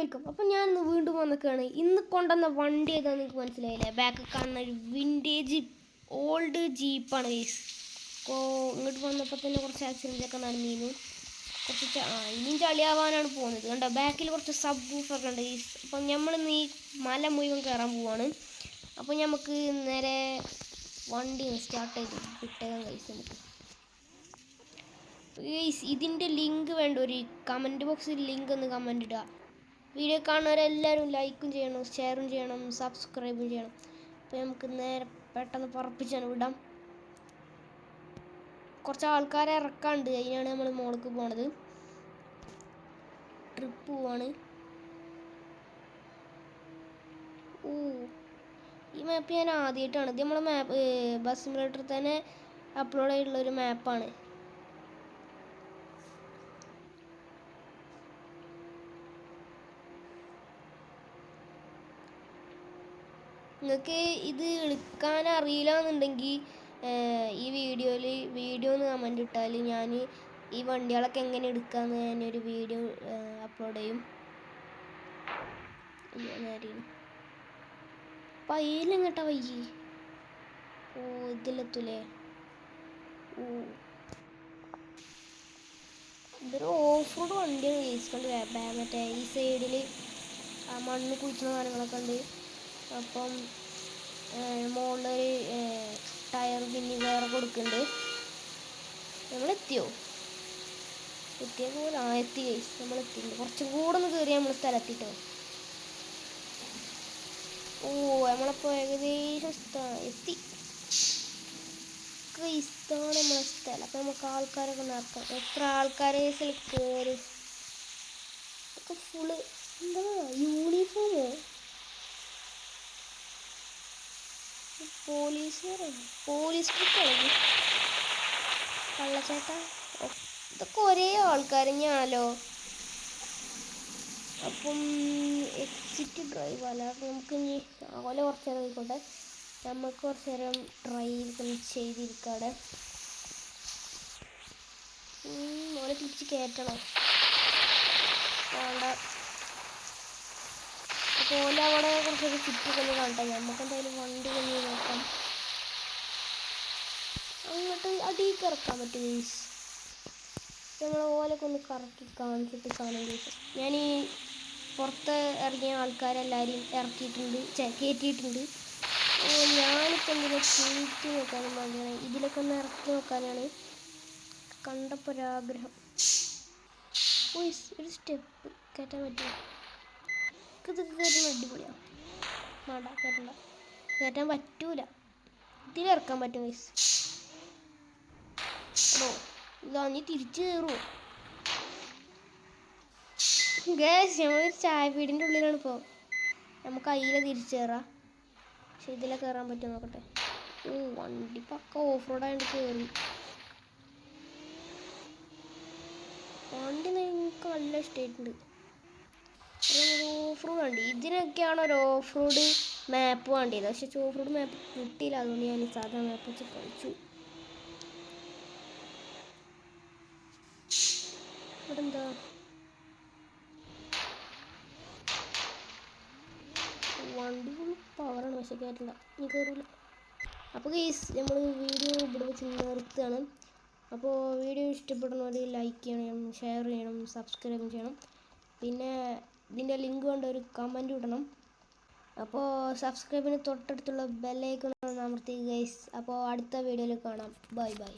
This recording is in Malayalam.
വെൽക്കം. അപ്പം ഞാനിന്ന് വീണ്ടും വന്നിക്കാണ്. ഇന്ന് കൊണ്ടുവന്ന വണ്ടി ഏതാണെന്ന് നിങ്ങൾക്ക് മനസ്സിലായില്ലേ? ബാക്കിൽ കാണുന്ന ഒരു വിൻറ്റേജ് ഓൾഡ് ജീപ്പാണ് ഗൈസ്. അപ്പോൾ ഇങ്ങോട്ട് വന്നപ്പോൾ തന്നെ കുറച്ച് ആക്സിഡൻ്റൊക്കെ നടന്നിരുന്നു. കുറച്ച് ഇനിയും ചളിയാവാനാണ് പോകുന്നത്. കണ്ടോ, ബാക്കിൽ കുറച്ച് സബ് വൂഫറൊക്കെ ഉണ്ട് ഗൈസ്. അപ്പം നമ്മളിന്ന് ഈ മല മുഴുവൻ കയറാൻ പോവാണ്. അപ്പോൾ നമുക്ക് നേരെ വണ്ടി സ്റ്റാർട്ട് ചെയ്ത് വിട്ടേക്കാം ഗൈസ്. നമുക്ക് ഗൈസ് ഇതിൻ്റെ ലിങ്ക് വേണ്ട, ഒരു കമൻറ്റ് ബോക്സിൽ ലിങ്ക് ഒന്ന് കമൻറ്റ് ഇടുക. വീഡിയോ കാണുന്നവരെല്ലാവരും ലൈക്കും ചെയ്യണം, ഷെയറും ചെയ്യണം, സബ്സ്ക്രൈബും ചെയ്യണം. അപ്പോൾ നമുക്ക് നേരെ പെട്ടെന്ന് പറപ്പിച്ചാണ് വിടാം. കുറച്ച് ആൾക്കാരെ ഇറക്കാണ്ട്, അതിനാണ് നമ്മൾ മോൾക്ക് പോണത്. ട്രിപ്പ് പോവാണ്. ഓ, ഈ മാപ്പ് ഞാൻ ആദ്യമായിട്ടാണ്. ഇത് നമ്മളെ മാപ്പ് ബസ് സിമുലേറ്ററിൽ തന്നെ അപ്ലോഡ് ആയിട്ടുള്ളൊരു മാപ്പാണ്. നിങ്ങൾക്ക് ഇത് എടുക്കാൻ അറിയില്ല എന്നുണ്ടെങ്കിൽ ഈ വീഡിയോ ഒന്ന് കമൻറ്റ് ഇട്ടാൽ ഞാൻ ഈ വണ്ടികളൊക്കെ എങ്ങനെ എടുക്കാമെന്ന് ഞാനൊരു വീഡിയോ അപ്ലോഡ് ചെയ്യും. പയ്യിലെങ്ങട്ടാ വയ്യേ? ഓ, ഇതിലെത്തൂലേ? ഓ, ഇതൊരു ഓഫ് റോഡ് വണ്ടിയാണ് കേസിക്കൊണ്ട്. മറ്റേ ഈ സൈഡിൽ ആ മണ്ണ് കുഴിച്ചുന്ന സാധനങ്ങളൊക്കെ ഉണ്ട്. അപ്പം മുകളിലൊരു ടയർ പിന്നെ വേറെ കൊടുക്കുന്നുണ്ട്. നമ്മളെത്തിയോ? എത്തിയ പോലെ എത്തി ഗൈസ്. നമ്മളെത്തിയിട്ടുണ്ട്. കുറച്ചും കൂടെ ഒന്ന് കയറി നമ്മൾ സ്ഥലത്തിട്ടോ. ഓ, നമ്മളിപ്പോൾ ഏകദേശം എത്തി ഗൈസ്. നമ്മളെ സ്ഥലം. അപ്പം നമുക്ക് ആൾക്കാരൊക്കെ നടക്കാം. എത്ര ആൾക്കാരെ കയറി ഒക്കെ ഫുള്ള് എന്താ യൂണിഫോമോ? പോലീസ് കള്ളച്ചേട്ടാ. ഇതൊക്കെ ഒരേ ആൾക്കാർ ഞാനോ. അപ്പം എക്സിറ്റ് ഡ്രൈവ് അല്ല, നമുക്ക് ഇനി ഓലെ കുറച്ച് നേരം ആയിക്കോട്ടെ. നമുക്ക് കുറച്ച് നേരം ഡ്രൈവ് ചെയ്തിരിക്കാടെ. ഓലെ തിരിച്ച് കയറ്റണം വേണ്ട. അപ്പോൾ ഓല അവിടെ കുറച്ചൊക്കെ ചുറ്റിക്കൊന്ന് കാണട്ടെ. നമുക്ക് എന്തായാലും വണ്ടി കൊണ്ടു നോക്കാം. അങ്ങോട്ട് അടിയിലേക്ക് ഇറക്കാൻ പറ്റും ഗൈസ്. നമ്മൾ ഓലൊക്കെ ഒന്ന് കറക്കി കാണിച്ചിട്ട് കാണാൻ ഗൈസ്. ഞാൻ ഈ പുറത്ത് ഇറങ്ങിയ ആൾക്കാരെല്ലാവരും കയറ്റിയിട്ടുണ്ട്. ഞാനിപ്പോൾ എന്തിനാ കയറ്റി നോക്കാനും വേണ്ടിയാണ്, ഇതിലൊക്കെ ഒന്ന് ഇറക്കി നോക്കാനാണ് കണ്ടപ്പോൾ ഒരാഗ്രഹം. ഒരു സ്റ്റെപ്പ് കയറ്റാൻ പറ്റുമോ? ഇത് കയറ്റുന്ന അടിപൊളിയാണ്. വേണ്ട, കയറ്റാൻ പറ്റൂല. ഇതിലിറക്കാൻ പറ്റും ഗൈസ്. ഓ, ഇതാ നീ തിരിച്ചു കയറുമോ ഗൈസ്? നമ്മളൊരു ചായപ്പീടിൻ്റെ ഉള്ളിലാണ് ഇപ്പോൾ. നമുക്ക് അതിലെ തിരിച്ചു കയറാം. പക്ഷെ ഇതിലെ കയറാൻ പറ്റുമോ നോക്കട്ടെ. ഓ, വണ്ടി പക്ക ഓഫ് റോഡായിട്ട് കയറി. വണ്ടി എനിക്ക് നല്ല ഇഷ്ടമായിട്ടുണ്ട്. ഓഫ് റോഡ് വണ്ടി ഇതിനൊക്കെയാണ് ഒരു ഓഫ് റോഡ് മാപ്പ് വേണ്ടിയത്. പക്ഷെ ഓഫ് റോഡ് മാപ്പ് കിട്ടിയില്ല. അതുകൊണ്ട് ഞാൻ സാധാ മാപ്പ് വെച്ച് കളിച്ചു. ഇവിടെ എന്താ വണ്ടി ഫുൾ പവറാണ്, പക്ഷെ കയറ്റില്ല, നീ കയറില്ല. അപ്പോൾ ഗൈസ് നമ്മൾ വീഡിയോ ഇവിടെ വെച്ച് നിർത്തുകയാണ്. അപ്പോൾ വീഡിയോ ഇഷ്ടപ്പെടുന്നവർ ലൈക്ക് ചെയ്യണം, ഷെയർ ചെയ്യണം, സബ്സ്ക്രൈബ് ചെയ്യണം. പിന്നെ ഇതിൻ്റെ ലിങ്ക് കൊണ്ട് ഒരു കമൻറ്റ് ഇടണം. അപ്പോൾ സബ്സ്ക്രൈബിന് തൊട്ടടുത്തുള്ള ബെല്ലൈക്കൺ അമർത്തി ഗൈസ്. അപ്പോൾ അടുത്ത വീഡിയോയിൽ കാണാം. Bye bye.